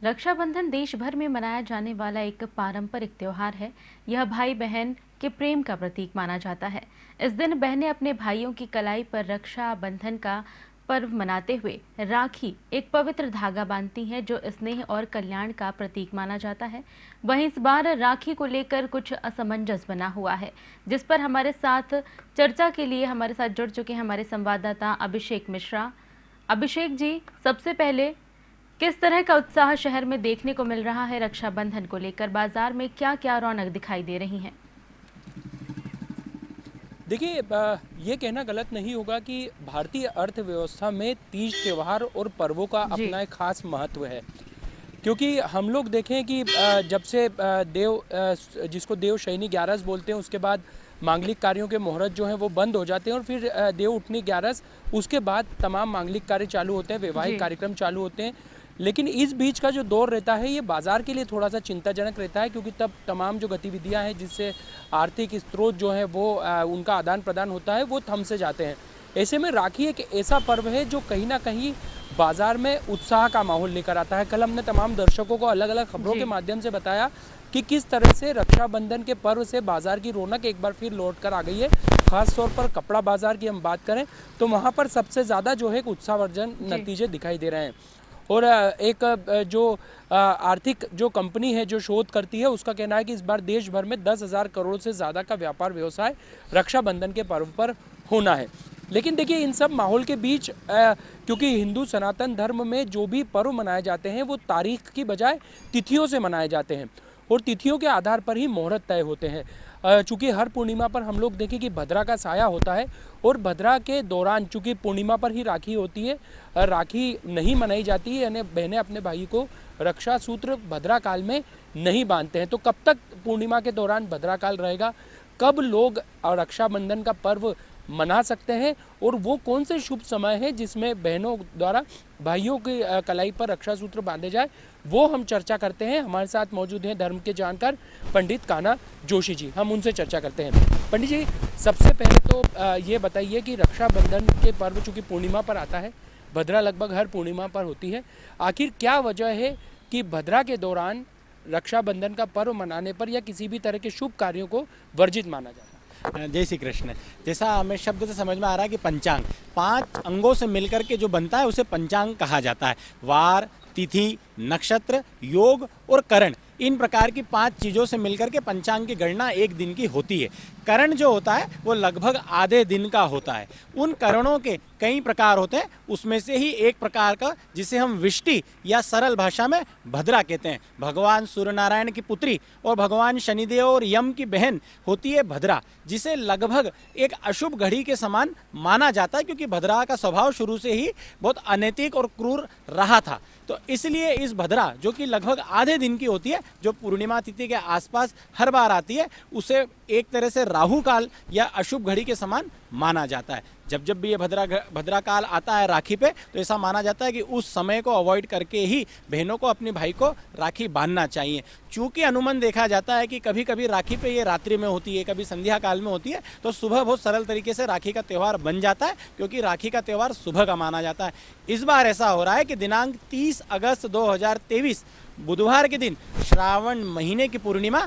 रक्षाबंधन देश भर में मनाया जाने वाला एक पारंपरिक त्योहार है। यह भाई बहन के प्रेम का प्रतीक माना जाता है। इस दिन बहनें अपने भाइयों की कलाई पर रक्षा बंधन का पर्व मनाते हुए राखी एक पवित्र धागा बांधती हैं, जो स्नेह और कल्याण का प्रतीक माना जाता है। वहीं इस बार राखी को लेकर कुछ असमंजस बना हुआ है, जिस पर हमारे साथ चर्चा के लिए हमारे साथ जुड़ चुके हैं हमारे संवाददाता अभिषेक मिश्रा। अभिषेक जी, सबसे पहले किस तरह का उत्साह शहर में देखने को मिल रहा है रक्षाबंधन को लेकर? बाजार में क्या क्या रौनक दिखाई दे रही है? देखिए, ये कहना गलत नहीं होगा कि भारतीय अर्थव्यवस्था में तीज त्यौहार और पर्वों का अपना एक खास महत्व है। क्योंकि हम लोग देखें कि जब से जिसको देव शयनी 11 बोलते हैं, उसके बाद मांगलिक कार्यों के मुहूर्त जो हैं वो बंद हो जाते हैं, और फिर देव उठनी 11 उसके बाद तमाम मांगलिक कार्य चालू होते हैं, वैवाहिक कार्यक्रम चालू होते हैं। लेकिन इस बीच का जो दौर रहता है, ये बाज़ार के लिए थोड़ा सा चिंताजनक रहता है, क्योंकि तब तमाम जो गतिविधियां हैं जिससे आर्थिक स्रोत जो है वो उनका आदान प्रदान होता है, वो थम से जाते हैं। ऐसे में राखी एक ऐसा पर्व है जो कहीं ना कहीं बाज़ार में उत्साह का माहौल लेकर आता है। कल हमने तमाम दर्शकों को अलग अलग खबरों के माध्यम से बताया कि किस तरह से रक्षाबंधन के पर्व से बाज़ार की रौनक एक बार फिर लौट कर आ गई है। ख़ास तौर पर कपड़ा बाज़ार की हम बात करें तो वहाँ पर सबसे ज़्यादा जो है उत्साहवर्धन नतीजे दिखाई दे रहे हैं। और एक जो आर्थिक जो कंपनी है जो शोध करती है, उसका कहना है कि इस बार देश भर में 10,000 करोड़ से ज़्यादा का व्यापार व्यवसाय रक्षाबंधन के पर्व पर होना है। लेकिन देखिए, इन सब माहौल के बीच क्योंकि हिंदू सनातन धर्म में जो भी पर्व मनाए जाते हैं वो तारीख की बजाय तिथियों से मनाए जाते हैं, और तिथियों के आधार पर ही मुहूर्त तय होते हैं। चूँकि हर पूर्णिमा पर हम लोग देखें कि भद्रा का साया होता है, और भद्रा के दौरान चूँकि पूर्णिमा पर ही राखी होती है, राखी नहीं मनाई जाती है, यानी बहनें अपने भाई को रक्षा सूत्र भद्रा काल में नहीं बांधते हैं। तो कब तक पूर्णिमा के दौरान भद्रा काल रहेगा, कब लोग रक्षाबंधन का पर्व मना सकते हैं, और वो कौन से शुभ समय है जिसमें बहनों द्वारा भाइयों की कलाई पर रक्षा सूत्र बांधे जाए, वो हम चर्चा करते हैं। हमारे साथ मौजूद हैं धर्म के जानकार पंडित कान्हा जोशी जी, हम उनसे चर्चा करते हैं। पंडित जी, सबसे पहले तो ये बताइए कि रक्षाबंधन के पर्व चूँकि पूर्णिमा पर आता है, भद्रा लगभग हर पूर्णिमा पर होती है, आखिर क्या वजह है कि भद्रा के दौरान रक्षाबंधन का पर्व मनाने पर या किसी भी तरह के शुभ कार्यों को वर्जित माना जाता है? जय श्री कृष्ण। जैसा हमें शब्द से समझ में आ रहा है कि पंचांग 5 अंगों से मिलकर के जो बनता है उसे पंचांग कहा जाता है। वार, तिथि, नक्षत्र, योग और करण, इन प्रकार की 5 चीज़ों से मिलकर के पंचांग की गणना एक दिन की होती है। करण जो होता है वो लगभग आधे दिन का होता है। उन करणों के कई प्रकार होते हैं, उसमें से ही एक प्रकार का जिसे हम विष्टि या सरल भाषा में भद्रा कहते हैं, भगवान सूर्य नारायण की पुत्री और भगवान शनिदेव और यम की बहन होती है भद्रा, जिसे लगभग एक अशुभ घड़ी के समान माना जाता है, क्योंकि भद्रा का स्वभाव शुरू से ही बहुत अनैतिक और क्रूर रहा था। तो इसलिए इस भद्रा, जो कि लगभग आधे दिन की होती है, जो पूर्णिमा तिथि के आसपास हर बार आती है, उसे एक तरह से राहु काल या अशुभ घड़ी के समान माना जाता है। जब जब भी ये भद्रा काल आता है राखी पे, तो ऐसा माना जाता है कि उस समय को अवॉइड करके ही बहनों को अपने भाई को राखी बांधना चाहिए। चूँकि अनुमान देखा जाता है कि कभी कभी राखी पे ये रात्रि में होती है, कभी संध्या काल में होती है, तो सुबह बहुत सरल तरीके से राखी का त्यौहार बन जाता है, क्योंकि राखी का त्यौहार सुबह का माना जाता है। इस बार ऐसा हो रहा है कि दिनांक 30 अगस्त 2023 बुधवार के दिन श्रावण महीने की पूर्णिमा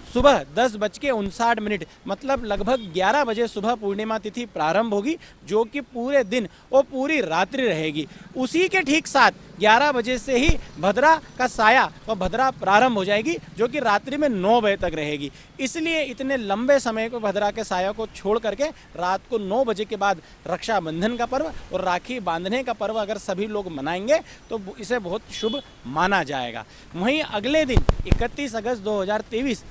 सुबह 10:59 मतलब लगभग 11 बजे सुबह पूर्णिमा तिथि प्रारंभ होगी, जो कि पूरे दिन और पूरी रात्रि रहेगी। उसी के ठीक साथ 11 बजे से ही भद्रा का साया व भद्रा प्रारंभ हो जाएगी, जो कि रात्रि में 9 बजे तक रहेगी। इसलिए इतने लंबे समय को भद्रा के साया को छोड़ करके रात को 9 बजे के बाद रक्षाबंधन का पर्व और राखी बांधने का पर्व अगर सभी लोग मनाएंगे तो इसे बहुत शुभ माना जाएगा। वहीं अगले दिन 31 अगस्त 2023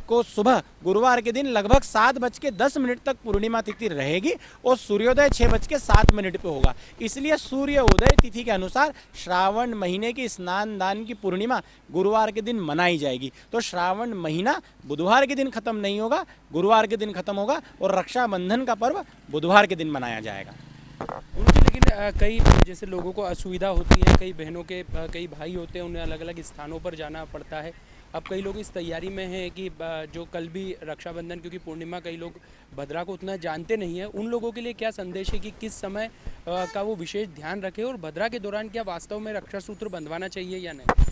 को सुबह गुरुवार के दिन लगभग 7:10 तक पूर्णिमा तिथि रहेगी और सूर्योदय 6:07 पे होगा। इसलिए सूर्य उदय तिथि के अनुसार श्रावण महीने की स्नान दान की पूर्णिमा गुरुवार के दिन मनाई जाएगी। तो श्रावण महीना बुधवार के दिन खत्म नहीं होगा, गुरुवार के दिन खत्म होगा, और रक्षाबंधन का पर्व बुधवार के दिन मनाया जाएगा। उनकी लेकिन कई जैसे लोगों को असुविधा होती है, कई बहनों के कई भाई होते हैं, उन्हें अलग अलग स्थानों पर जाना पड़ता है, अब कई लोग इस तैयारी में हैं कि जो कल भी रक्षाबंधन, क्योंकि पूर्णिमा, कई लोग भद्रा को उतना जानते नहीं हैं, उन लोगों के लिए क्या संदेश है कि किस समय का वो विशेष ध्यान रखें, और भद्रा के दौरान क्या वास्तव में रक्षा सूत्र बंधवाना चाहिए या नहीं?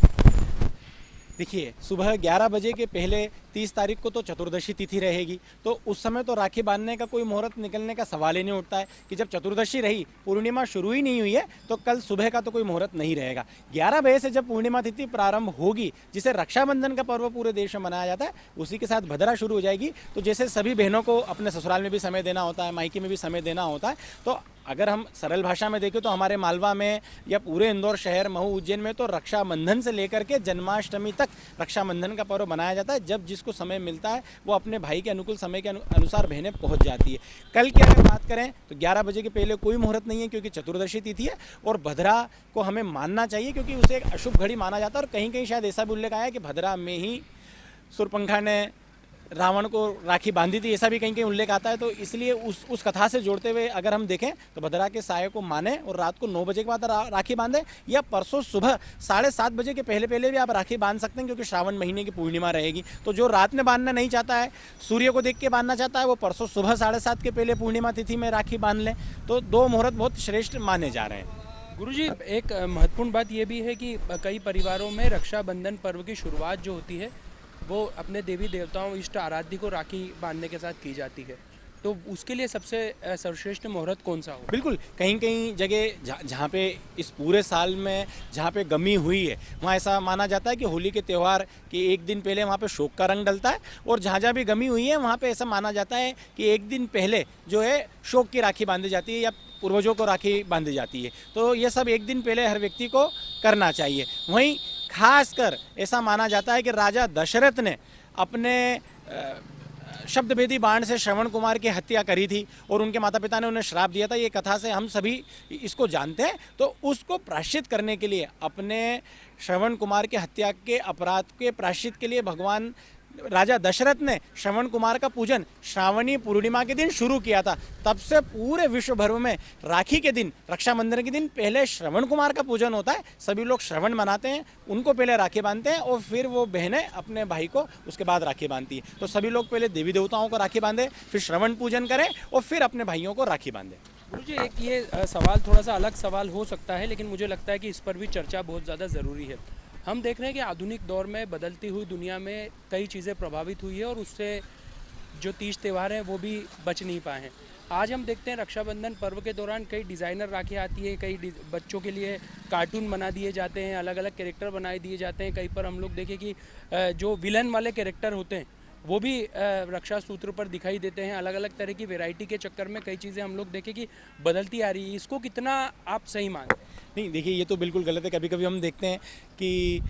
देखिए, सुबह 11 बजे के पहले 30 तारीख को तो चतुर्दशी तिथि रहेगी, तो उस समय तो राखी बांधने का कोई मुहूर्त निकलने का सवाल ही नहीं उठता है कि जब चतुर्दशी रही, पूर्णिमा शुरू ही नहीं हुई है, तो कल सुबह का तो कोई मुहूर्त नहीं रहेगा। 11 बजे से जब पूर्णिमा तिथि प्रारंभ होगी, जिसे रक्षाबंधन का पर्व पूरे देश में मनाया जाता है, उसी के साथ भद्रा शुरू हो जाएगी। तो जैसे सभी बहनों को अपने ससुराल में भी समय देना होता है, मायके में भी समय देना होता है, तो अगर हम सरल भाषा में देखें तो हमारे मालवा में या पूरे इंदौर शहर, महू, उज्जैन में तो रक्षाबंधन से लेकर के जन्माष्टमी तक रक्षाबंधन का पर्व मनाया जाता है। जब जिसको समय मिलता है वो अपने भाई के अनुकूल समय के अनुसार बहनें पहुंच जाती है। कल की अगर बात करें तो 11 बजे के पहले कोई मुहूर्त नहीं है, क्योंकि चतुर्दशी तिथि है, और भद्रा को हमें मानना चाहिए क्योंकि उसे एक अशुभ घड़ी माना जाता है। और कहीं कहीं शायद ऐसा भी उल्लेख आया है कि भद्रा में ही शूर्पणखा ने रावण को राखी बांधी थी, ऐसा भी कहीं कहीं उल्लेख आता है। तो इसलिए उस कथा से जोड़ते हुए अगर हम देखें तो भद्रा के साये को माने और रात को 9 बजे के बाद राखी बांधें, या परसों सुबह 7:30 बजे के पहले भी आप राखी बांध सकते हैं, क्योंकि श्रावण महीने की पूर्णिमा रहेगी। तो जो रात में बांधना नहीं चाहता है, सूर्य को देख के बांधना चाहता है, वो परसों सुबह 7:30 के पहले पूर्णिमा तिथि में राखी बांध लें। तो 2 मुहूर्त बहुत श्रेष्ठ माने जा रहे हैं। गुरुजी, एक महत्वपूर्ण बात ये भी है कि कई परिवारों में रक्षाबंधन पर्व की शुरुआत जो होती है वो अपने देवी देवताओं, इष्ट आराध्य को राखी बांधने के साथ की जाती है, तो उसके लिए सबसे सर्वश्रेष्ठ मुहूर्त कौन सा हो? बिल्कुल, कहीं कहीं जगह जहाँ पे इस पूरे साल में जहाँ पे गमी हुई है, वहाँ ऐसा माना जाता है कि होली के त्यौहार के एक दिन पहले वहाँ पे शोक का रंग डलता है, और जहाँ जहाँ भी गमी हुई है वहाँ पे ऐसा माना जाता है कि एक दिन पहले जो है शोक की राखी बांधी जाती है या पूर्वजों को राखी बांधी जाती है। तो ये सब एक दिन पहले हर व्यक्ति को करना चाहिए। वहीं खासकर ऐसा माना जाता है कि राजा दशरथ ने अपने शब्दभेदी बाण से श्रवण कुमार की हत्या करी थी और उनके माता पिता ने उन्हें श्राप दिया था। ये कथा से हम सभी इसको जानते हैं। तो उसको प्रायश्चित करने के लिए, अपने श्रवण कुमार की हत्या के अपराध के प्रायश्चित के लिए भगवान राजा दशरथ ने श्रवण कुमार का पूजन श्रावणी पूर्णिमा के दिन शुरू किया था। तब से पूरे विश्व भर में राखी के दिन, रक्षाबंधन के दिन पहले श्रवण कुमार का पूजन होता है। सभी लोग श्रवण मनाते हैं, उनको पहले राखी बांधते हैं और फिर वो बहनें अपने भाई को उसके बाद राखी बांधती है। तो सभी लोग पहले देवी देवताओं को राखी बांधे, फिर श्रवण पूजन करें और फिर अपने भाइयों को राखी बांधे। मुझे एक ये सवाल थोड़ा सा अलग सवाल हो सकता है, लेकिन मुझे लगता है कि इस पर भी चर्चा बहुत ज़्यादा ज़रूरी है। हम देख रहे हैं कि आधुनिक दौर में बदलती हुई दुनिया में कई चीज़ें प्रभावित हुई है और उससे जो तीज त्यौहार हैं वो भी बच नहीं पाए हैं। आज हम देखते हैं रक्षाबंधन पर्व के दौरान कई डिज़ाइनर राखी आती है, कई बच्चों के लिए कार्टून बना दिए जाते हैं, अलग अलग कैरेक्टर बनाए दिए जाते हैं। कहीं पर हम लोग देखें कि जो विलन वाले कैरेक्टर होते हैं वो भी रक्षा सूत्र पर दिखाई देते हैं। अलग अलग तरह की वैरायटी के चक्कर में कई चीज़ें हम लोग देखें कि बदलती आ रही है। इसको कितना आप सही मानते हैं? नहीं, देखिए, ये तो बिल्कुल गलत है। कभी कभी हम देखते हैं कि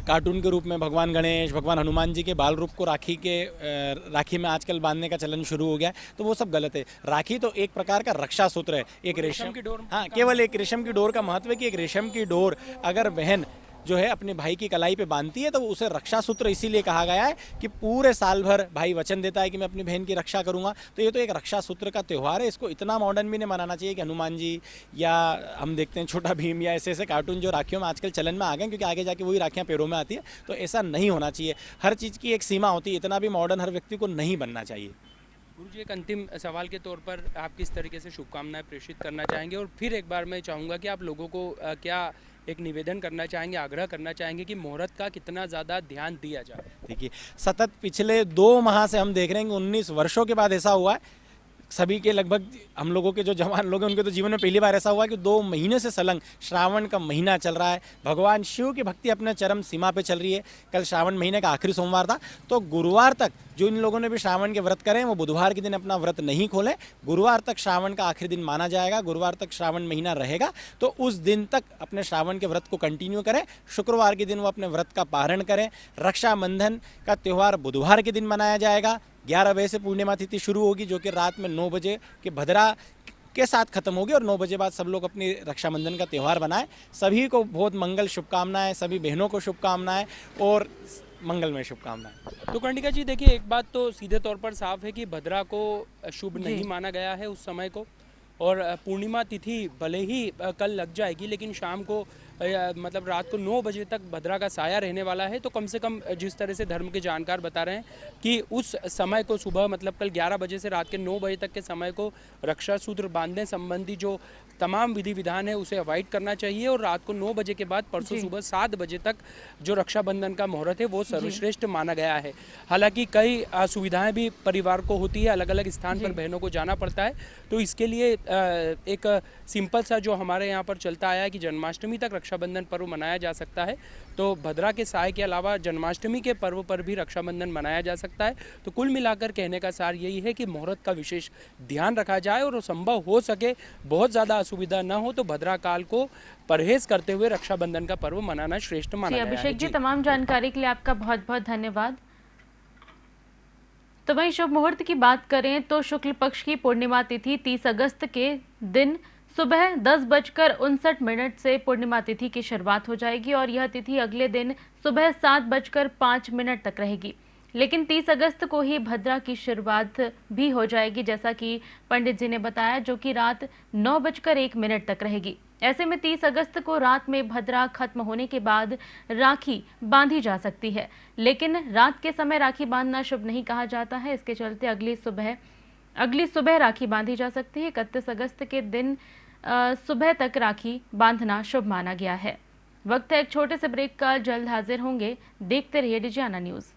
कार्टून के रूप में भगवान गणेश, भगवान हनुमान जी के बाल रूप को राखी में आजकल बांधने का चलन शुरू हो गया है, तो वो सब गलत है। राखी तो एक प्रकार का रक्षा सूत्र है, एक रेशम की डोर। हाँ, केवल एक रेशम की डोर का महत्व है कि एक रेशम की डोर अगर बहन जो है अपने भाई की कलाई पे बांधती है तो उसे रक्षा सूत्र इसीलिए कहा गया है कि पूरे साल भर भाई वचन देता है कि मैं अपनी बहन की रक्षा करूंगा। तो ये तो एक रक्षा सूत्र का त्यौहार है। इसको इतना मॉडर्न भी नहीं मनाना चाहिए कि हनुमान जी या हम देखते हैं छोटा भीम या ऐसे ऐसे कार्टून जो राखियों में आजकल चलन में आ गए, क्योंकि आगे जाके वही राखियाँ पैरों में आती है। तो ऐसा नहीं होना चाहिए। हर चीज़ की एक सीमा होती है, इतना भी मॉडर्न हर व्यक्ति को नहीं बनना चाहिए। गुरुजी, एक अंतिम सवाल के तौर पर आप किस तरीके से शुभकामनाएं प्रेषित करना चाहेंगे, और फिर एक बार मैं चाहूँगा कि आप लोगों को क्या एक निवेदन करना चाहेंगे, आग्रह करना चाहेंगे कि मुहूर्त का कितना ज़्यादा ध्यान दिया जाए? देखिए, सतत पिछले 2 माह से हम देख रहे हैं कि 19 वर्षों के बाद ऐसा हुआ है। सभी के लगभग हम लोगों के जो जवान लोग हैं उनके तो जीवन में पहली बार ऐसा हुआ कि 2 महीने से सलंग श्रावण का महीना चल रहा है। भगवान शिव की भक्ति अपने चरम सीमा पे चल रही है। कल श्रावण महीने का आखिरी सोमवार था, तो गुरुवार तक जो इन लोगों ने भी श्रावण के व्रत करें वो बुधवार के दिन अपना व्रत नहीं खोलें। गुरुवार तक श्रावण का आखिरी दिन माना जाएगा, गुरुवार तक श्रावण महीना रहेगा, तो उस दिन तक अपने श्रावण के व्रत को कंटिन्यू करें। शुक्रवार के दिन वो अपने व्रत का पारण करें। रक्षाबंधन का त्यौहार बुधवार के दिन मनाया जाएगा। 11 बजे से पूर्णिमा तिथि शुरू होगी, जो कि रात में 9 बजे के भद्रा के साथ खत्म होगी, और 9 बजे बाद सब लोग अपनी रक्षाबंधन का त्यौहार बनाएं। सभी को बहुत मंगल शुभकामनाएं, सभी बहनों को शुभकामनाएं और मंगलमय शुभकामनाएं। तो कर्णिका जी, देखिए, एक बात तो सीधे तौर पर साफ है कि भद्रा को शुभ नहीं माना गया है उस समय को, और पूर्णिमा तिथि भले ही कल लग जाएगी, लेकिन शाम को मतलब रात को 9 बजे तक भद्रा का साया रहने वाला है। तो कम से कम जिस तरह से धर्म के जानकार बता रहे हैं कि उस समय को सुबह मतलब कल 11 बजे से रात के 9 बजे तक के समय को रक्षा सूत्र बांधने संबंधी जो तमाम विधि विधान है उसे अवॉइड करना चाहिए, और रात को 9 बजे के बाद परसों सुबह 7 बजे तक जो रक्षाबंधन का मुहूर्त है वो सर्वश्रेष्ठ माना गया है। हालांकि कई असुविधाएं भी परिवार को होती है, अलग अलग स्थान पर बहनों को जाना पड़ता है। तो इसके लिए एक सिंपल सा जो हमारे यहाँ पर चलता आया है कि जन्माष्टमी तक रक्षाबंधन पर्व मनाया जा सकता है। तो भद्रा के साय के अलावा जन्माष्टमी के पर्व पर भी रक्षाबंधन मनाया जा सकता है। तो कुल मिलाकर कहने का सार यही है कि मुहूर्त का विशेष ध्यान रखा जाए, और संभव हो सके बहुत ज़्यादा असुविधा न हो तो भद्रा काल को परहेज करते हुए रक्षाबंधन का पर्व मनाना श्रेष्ठ माना गया है। अभिषेक जी, तमाम जानकारी के लिए आपका बहुत बहुत धन्यवाद। तो वहीं शुभ मुहूर्त की बात करें तो शुक्ल पक्ष की पूर्णिमा तिथि 30 अगस्त के दिन सुबह 10:59 से पूर्णिमा तिथि की शुरुआत हो जाएगी, और यह तिथि अगले दिन सुबह 7:05 तक रहेगी। लेकिन 30 अगस्त को ही भद्रा की शुरुआत भी हो जाएगी, जैसा कि पंडित जी ने बताया, जो कि रात 9:01 तक रहेगी। ऐसे में 30 अगस्त को रात में भद्रा खत्म होने के बाद राखी बांधी जा सकती है, लेकिन रात के समय राखी बांधना शुभ नहीं कहा जाता है। इसके चलते अगली सुबह राखी बांधी जा सकती है। 31 अगस्त के दिन सुबह तक राखी बांधना शुभ माना गया है। वक्त है एक छोटे से ब्रेक का, जल्द हाजिर होंगे। देखते रहिए डिजियाना न्यूज़।